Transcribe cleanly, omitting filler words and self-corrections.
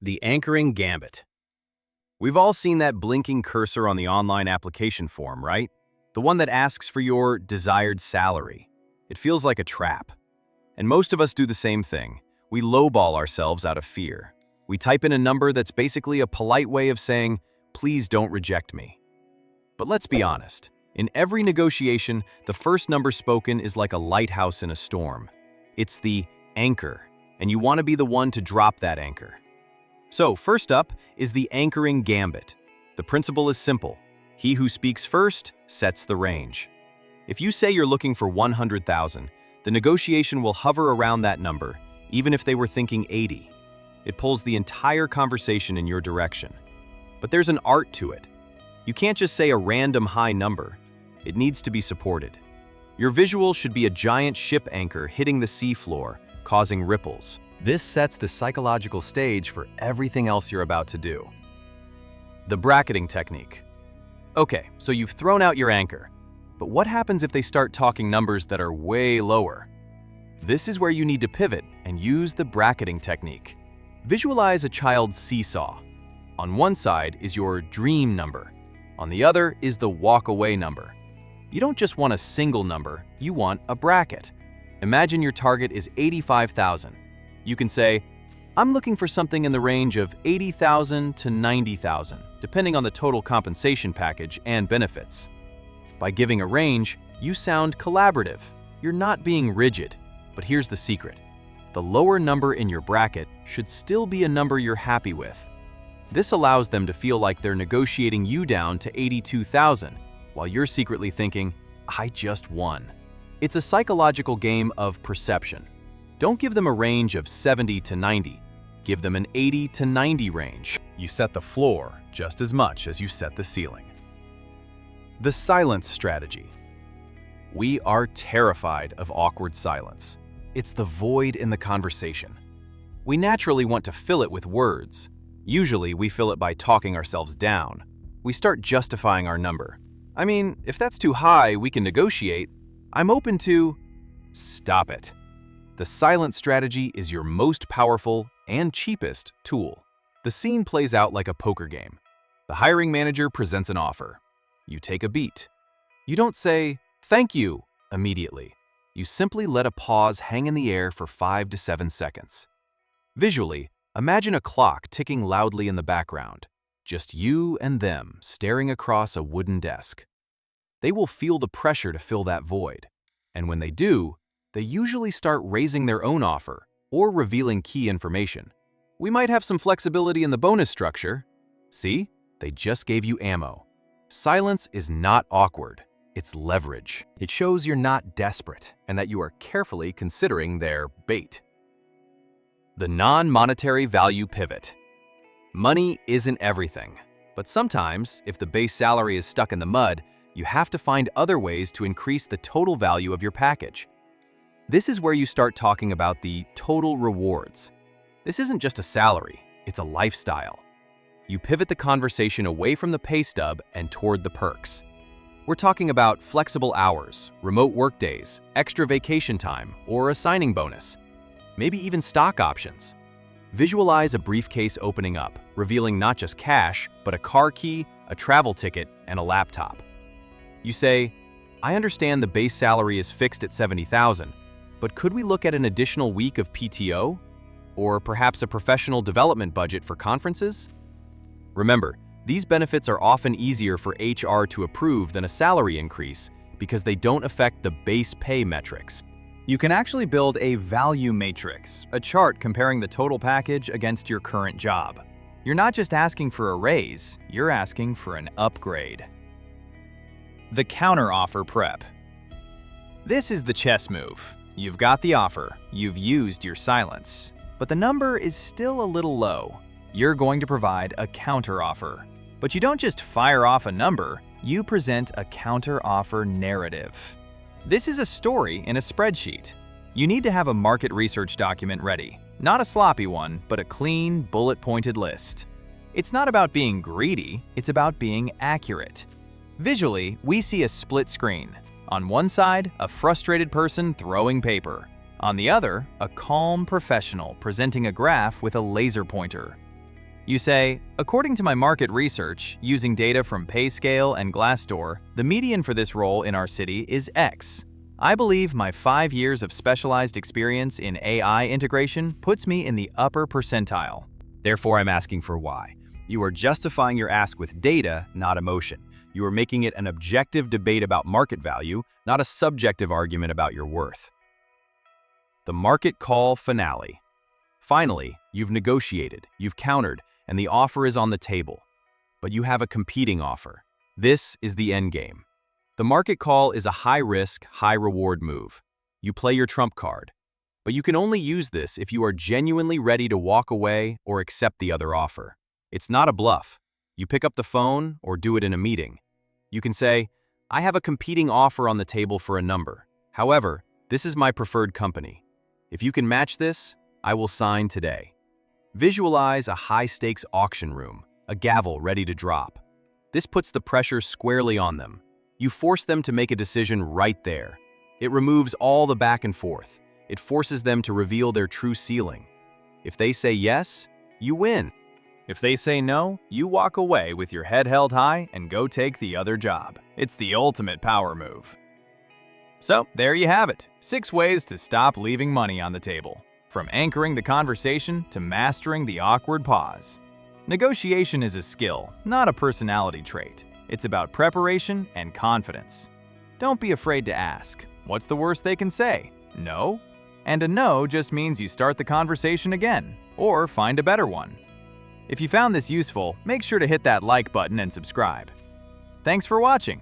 The Anchoring Gambit. We've all seen that blinking cursor on the online application form, right? The one that asks for your desired salary. It feels like a trap. And most of us do the same thing. We lowball ourselves out of fear. We type in a number that's basically a polite way of saying, please don't reject me. But let's be honest. In every negotiation, the first number spoken is like a lighthouse in a storm. It's the anchor, and you want to be the one to drop that anchor. So, first up is the Anchoring Gambit. The principle is simple. He who speaks first sets the range. If you say you're looking for 100,000, the negotiation will hover around that number, even if they were thinking 80. It pulls the entire conversation in your direction. But there's an art to it. You can't just say a random high number. It needs to be supported. Your visual should be a giant ship anchor hitting the seafloor, causing ripples. This sets the psychological stage for everything else you're about to do. The bracketing technique. Okay, so you've thrown out your anchor, but what happens if they start talking numbers that are way lower? This is where you need to pivot and use the bracketing technique. Visualize a child's seesaw. On one side is your dream number. On the other is the walk-away number. You don't just want a single number, you want a bracket. Imagine your target is 85,000. You can say, I'm looking for something in the range of 80,000 to 90,000, depending on the total compensation package and benefits. By giving a range, you sound collaborative. You're not being rigid. But here's the secret. The lower number in your bracket should still be a number you're happy with. This allows them to feel like they're negotiating you down to 82,000, while you're secretly thinking, I just won. It's a psychological game of perception. Don't give them a range of 70 to 90. Give them an 80 to 90 range. You set the floor just as much as you set the ceiling. The silence strategy. We are terrified of awkward silence. It's the void in the conversation. We naturally want to fill it with words. Usually, we fill it by talking ourselves down. We start justifying our number. I mean, if that's too high, we can negotiate. I'm open to... Stop it. The silent strategy is your most powerful and cheapest tool. The scene plays out like a poker game. The hiring manager presents an offer. You take a beat. You don't say, thank you, immediately. You simply let a pause hang in the air for 5 to 7 seconds. Visually, imagine a clock ticking loudly in the background. Just you and them staring across a wooden desk. They will feel the pressure to fill that void. And when they do, they usually start raising their own offer or revealing key information. We might have some flexibility in the bonus structure. See, they just gave you ammo. Silence is not awkward, it's leverage. It shows you're not desperate and that you are carefully considering their bait. The non-monetary value pivot. Money isn't everything, but sometimes, if the base salary is stuck in the mud, you have to find other ways to increase the total value of your package. This is where you start talking about the total rewards. This isn't just a salary, it's a lifestyle. You pivot the conversation away from the pay stub and toward the perks. We're talking about flexible hours, remote workdays, extra vacation time, or a signing bonus. Maybe even stock options. Visualize a briefcase opening up, revealing not just cash, but a car key, a travel ticket, and a laptop. You say, I understand the base salary is fixed at 70,000, but could we look at an additional week of PTO? Or perhaps a professional development budget for conferences? Remember, these benefits are often easier for HR to approve than a salary increase because they don't affect the base pay metrics. You can actually build a value matrix, a chart comparing the total package against your current job. You're not just asking for a raise, you're asking for an upgrade. The counteroffer prep. This is the chess move. You've got the offer, you've used your silence, but the number is still a little low. You're going to provide a counteroffer. But you don't just fire off a number, you present a counteroffer narrative. This is a story in a spreadsheet. You need to have a market research document ready. Not a sloppy one, but a clean, bullet-pointed list. It's not about being greedy, it's about being accurate. Visually, we see a split screen. On one side, a frustrated person throwing paper. On the other, a calm professional presenting a graph with a laser pointer. You say, according to my market research, using data from PayScale and Glassdoor, the median for this role in our city is X. I believe my 5 years of specialized experience in AI integration puts me in the upper percentile. Therefore, I'm asking for Y. You are justifying your ask with data, not emotion. You are making it an objective debate about market value, not a subjective argument about your worth. The market call finale. Finally, you've negotiated, you've countered, and the offer is on the table. But you have a competing offer. This is the end game. The market call is a high-risk, high-reward move. You play your trump card. But you can only use this if you are genuinely ready to walk away or accept the other offer. It's not a bluff. You pick up the phone or do it in a meeting. You can say, I have a competing offer on the table for a number. However, this is my preferred company. If you can match this, I will sign today. Visualize a high-stakes auction room, a gavel ready to drop. This puts the pressure squarely on them. You force them to make a decision right there. It removes all the back and forth. It forces them to reveal their true ceiling. If they say yes, you win. If they say no, you walk away with your head held high and go take the other job. It's the ultimate power move. So, there you have it. 6 ways to stop leaving money on the table. From anchoring the conversation to mastering the awkward pause. Negotiation is a skill, not a personality trait. It's about preparation and confidence. Don't be afraid to ask. What's the worst they can say? No? And a no just means you start the conversation again, or find a better one. If you found this useful, make sure to hit that like button and subscribe. Thanks for watching.